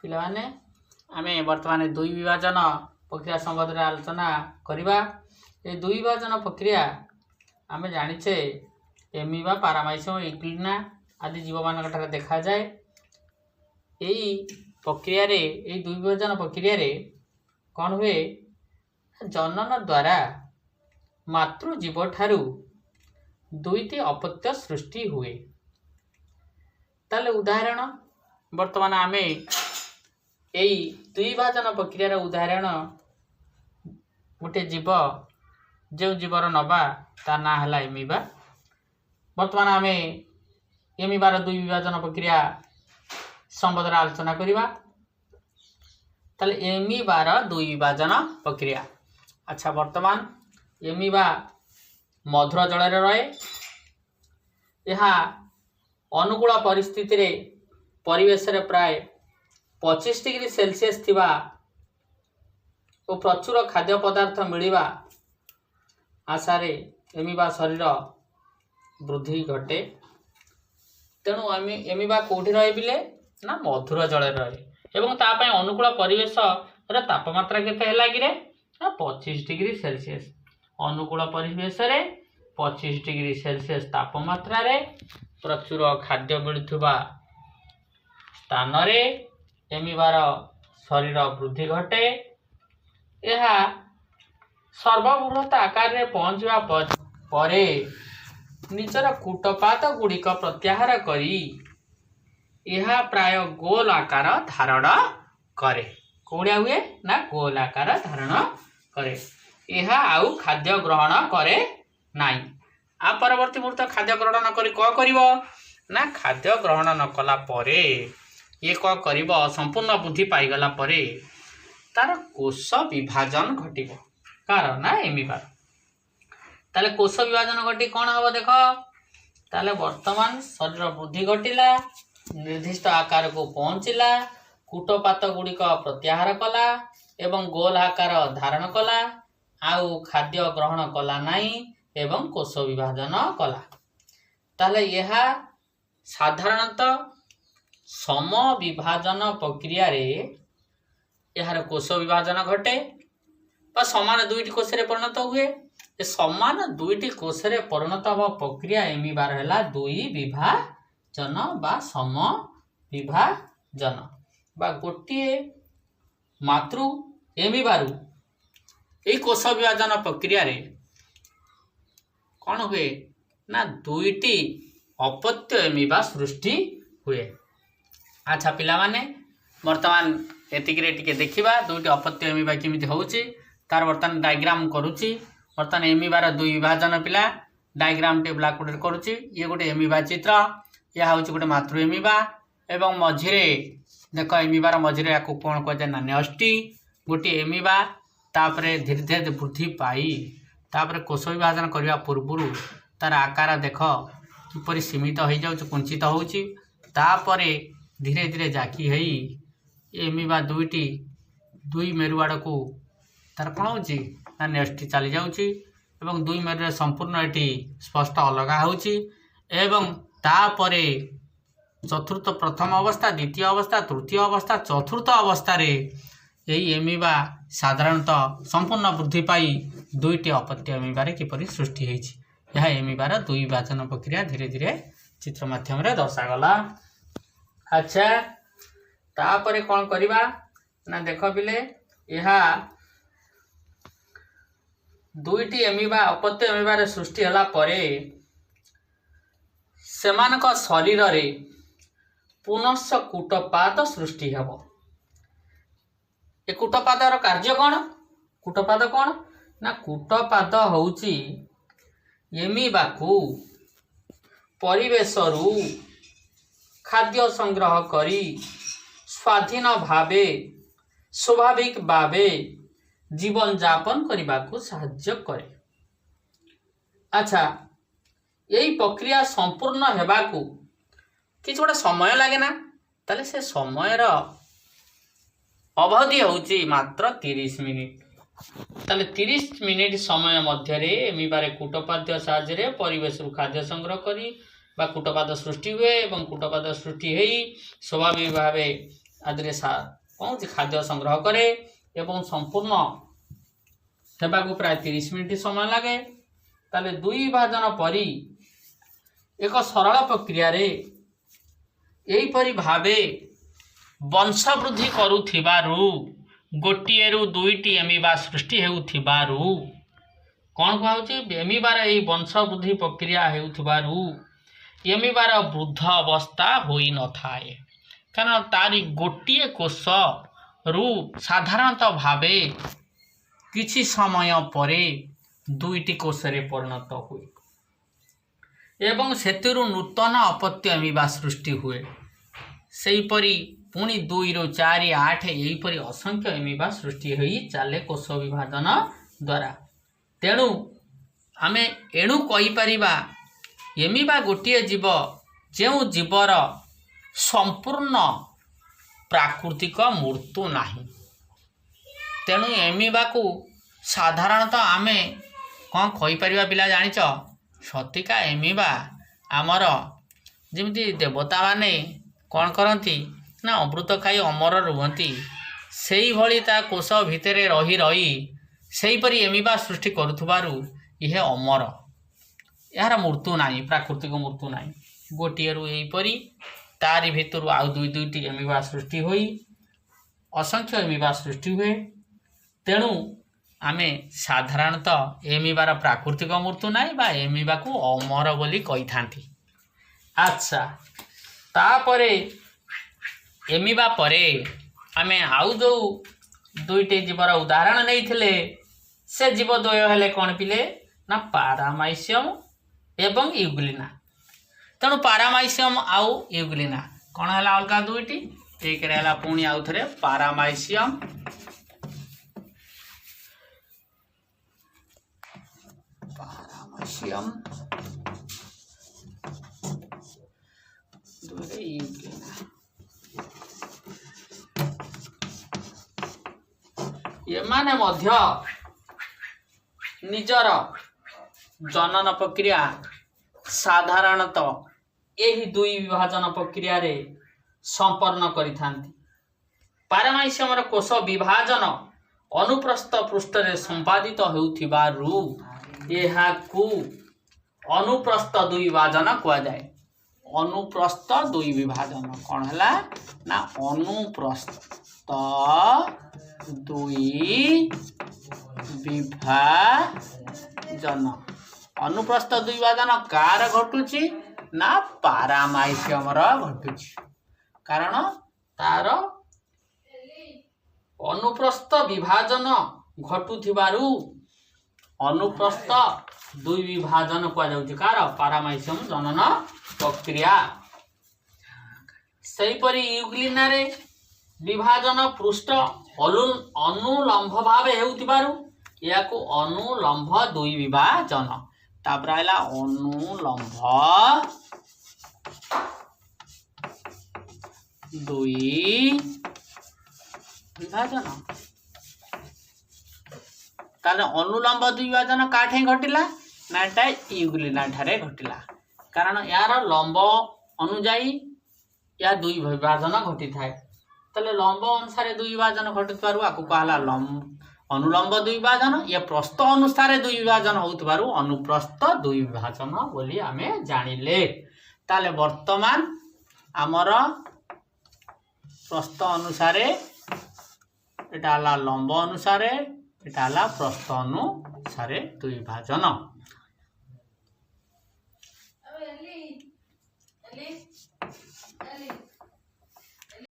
पिलाने आमे वर्तमान दुई विभाजन प्रक्रिया संबंध में आलोचना करिबा। ए दुई विभाजन प्रक्रिया आमे जानिछे एमीबा पारामाइसियम इग्लिना आदि जीव मानक देखा जाए। यही प्रक्रिया रे दुई विभाजन प्रक्रिया रे कौन हुए जनन द्वारा मातृजीव ठारू दुईटी अपत्य सृष्टि हुए। ताले उदाहरण वर्तमान आमे यही दुई विभाजन प्रक्रिया उदाहरण गोटे जीव जो जीवर नवा ता ना है एमीबा। वर्तमान आमे एमीबार दुई विभाजन प्रक्रिया संबंध में आलोचना करिबा। ताले एमीबार दुई विभाजन प्रक्रिया। अच्छा वर्तमान एमीबा मधुर जल रहे। यह अनुकूल परिस्थिति रे परिवेश रे प्राय 25 डिग्री सेल्सियस थिबा और प्रचुर खाद्य पदार्थ मिलिबा आशारे एमीबा शरीर वृद्धि घटे। तेणु एमीबा कोठी रहे बिले ना मधुर जल रहे एवं तापाई अनुकूल परिवेश रे तापमात्रा केते हैला कि रे ना 25 डिग्री सेल्सियस। अनुकूल परिवेश रे 25 डिग्री सेल्सियस तापमात्रा रे प्रचुर खाद्य मिलुवा स्थान रे एमीबार शरीर वृद्धि घटे। यह सर्वबृहत आकार रे पहुंचवा परे निजर कूटपात गुड़िक प्रत्याहार करी यह प्राय गोल आकार धारण करे। कौड़िया हुए ना गोल आकार धारण करे। यह आउ खाद्य ग्रहण करे नाई। आ परवर्ती मुहूर्त खाद्य ग्रहण न करी क करिवो ना खाद्य ग्रहण न कला परे ये क करिवो संपूर्ण बुद्धि पाई गला परे तार कोष विभाजन घटिबो। कारण ना एमीबार ताले कोष विभाजन घटी कौन हम देख ताले वर्तमान शरीर वृद्धि घटिला निर्दिष्ट आकार को पहुंचला कूटपात गुड़िक प्रत्याहार कला एवं गोल आकार धारण कला आउ खाद्य ग्रहण कला नहीं एवं कोष विभाजन कला। ताले यह साधारणतः सम विभाजन प्रक्रिया रे यार कोष विभाजन घटे बा समान दुईटी कोष रे परिणत हुए। समान दुईटी कोष रे परिणत हवा प्रक्रिया एमीबार हैला दुई विभाजन बा सम विभाजन बा गोटिए मातृ एमीबारु ए कोष विभाजन प्रक्रिया रे कौन हुए ना दुईटी अपत्य एमीबा सृष्टि हुए। अच्छा पिला माने वर्तमान एतिक रे टिके देखिबा दुईटी अपत्य एमीबा केमिति होउची तार वर्तमान डायग्राम करूची। वर्तमान एमीबार दुई विभाजन पिला डायग्राम टे ब्लैक बोर्ड करूची। ये गोटे एमीबा चित्र या होउची गोटे मातृ एमीबा एवं मझिरे देख एमीबार मझिरे याकू कोन कहजे ना न्यष्टि गोटे एमीबा तापरे धीरे धीरे वृद्धि पाई तापरे कोष विभाजन करबा पूर्वरु तार आकार देख किपरि सीमित हो जाउछ कुंचित होउची तापरे धीरे धीरे जाकी हेई एमीबा दुई मेरुआड़ को तार कौन होची ना न्यष्टि चली जाउची एवं दुई मेरु संपूर्ण एटी स्पष्ट अलगा होउची एवं तापरे चतुर्थ प्रथम अवस्था द्वितीय अवस्था तृतीय अवस्था चतुर्थ अवस्था रे यही एमीबा साधारणतः संपूर्ण वृद्धि पाई दुईटी अपत्य एमीबार किपरि सृष्टि होइछि। यह एमीबार दुई विभाजन प्रक्रिया धीरे धीरे चित्र माध्यम रे दर्शागला। अच्छा तापरे कौन करिबा ना देख बिले यह दुईटी एमीबा अपत्य एमीबार सृष्टि हला परे सेमानक शरीर रे पुनश्च कूटपात सृष्टि हबो। ए कूटपातर कार्य कौन कूटपात कौन ना कूटपात होउची एमीबा को परिवेशरु खाद्य संग्रह करी स्वाधीन भावे स्वाभाविक भावे जीवन यापन करने को साहाय्य करे। अच्छा यही प्रक्रिया संपूर्ण हेबा को किछ गोटे समय लगे ना ताले से समय अवधि होउची मात्र 30 मिनिट। ताले 30 मिनिट समय मध्य एमीबारे कूटपाद्य साहाय्य परिवेश खाद्य संग्रह करी बा कूटपाद सृष्टि हुए एवं कूटपाद सृष्टि हेई स्वाभाविक भावे आदि कौन खाद्य संग्रह करे एवं संपूर्ण हेबाकू प्राय 30 मिनिट समय लगे। ताले दुई विभाजन परी एक सरल प्रक्रिया रे एहीपरि भावे वंश वृद्धि करुथिबारु गोटिए रु दुईटी एमिबा सृष्टि हेउथिबारु कौन कहउछि एमिबार एही वंश वृद्धि प्रक्रिया हेउथिबारु एमिबार वृद्ध अवस्था होई न थाए, कारण तारी गोटिए कोष रु साधारणतः भावे किछि समय परे दुईटी कोष रे परिणत हुए एवं सेतिरु नूतन अपत्य एमिबा सृष्टि हुए। सेहीपरि पुणी 2 रु 4 8 एहीपरि असंख्य एमिबा सृष्टि होई चाले कोष विभाजन द्वारा। तेणु आमे एणु कहि परिबा एमिबा गोटिए जीव जेउ जीवर संपूर्ण प्राकृतिक मृत्यु नाही। तेणु एमिबा को साधारणतः आमे कौन कहि परिबा पिला जानिच सतिका एमिबा आमर जेमती देवता माने कौन करती ना अमृत खाई अमर रुहंती सेही भली ता कोष भितरे रही रही सेहीपरि एमिबा सृष्टि करुथुबारु इहे अमर, यार मृत्यु नाही, प्राकृतिक मृत्यु नाही। गोटिए रु एहीपरि तारि भितरु आउ दुईटी एमिबा सृष्टि होई असंख्य एमिबा सृष्टि हुए। तेणु आमे साधारणतः एमिबार प्राकृतिक मृत्यु नाही बा एमिबा को अमर बोली कहि थांती। अच्छा, तापरे एमिबा परे आमे आउ जो दुईटी जीवर उदाहरण नहीं से जीव द्वय हेले कौन पिले ना पारामाइसियम एवं यूग्लिना। तेणु पारामाइसियम आउ यूग्लिना कौन है अलग दुईटी एक है पुणी आउ थे पारामाइसियम एमाने मध्य निजर जनन प्रक्रिया साधारणतः यही दुई विभाजन प्रक्रिया रे संपन्न करिथांती। पारामाइसियम कोष विभाजन अनुप्रस्थ पृष्ठ रे संपादित हेउथिबारु एहाकू अनुप्रस्थ दुई विभाजन कुआ जाए। अनुप्रस्थ दुई विभाजन कौन है ना अनुप्रस्थ दुई विभाजन। अनुप्रस्थ दुई विभाजन कार घटुची ना पारामाइसियम घटुची, कारण तार अनुप्रस्थ विभाजन घटुथिबारु अनुप्रस्थ दुई विभाजन कुआ जाउची कार पारामाइसियम जनन प्रक्रिया। सेहीपरि यूग्लिना रे विभाजन पृष्ठ अनुलंब भावे हेउथिबारु याकू अनुलंब दुई विभाजन। तापर आइला अनुलंब दुई विभाजन। ताले अनुलंब दुई विभाजन काठे घटिला नाटा यूग्लिना ठारे घटिला, कारण यार लंब अनुजाई या दुई विभाजन घटी थाए। ताले लंब अनुसार दुई विभाजन घटुथबारु आकु कहला अनुलंब दुई विभाजन, या प्रस्थ अनुसार दुई विभाजन होउथबारु अनुप्रस्थ दुई विभाजन बोली आमे जानिले। ताले वर्तमान आमर प्रस्थ अनुसार एटा हला लंब अनुसार एटा हला प्रस्थ अनुसार दुई विभाजन।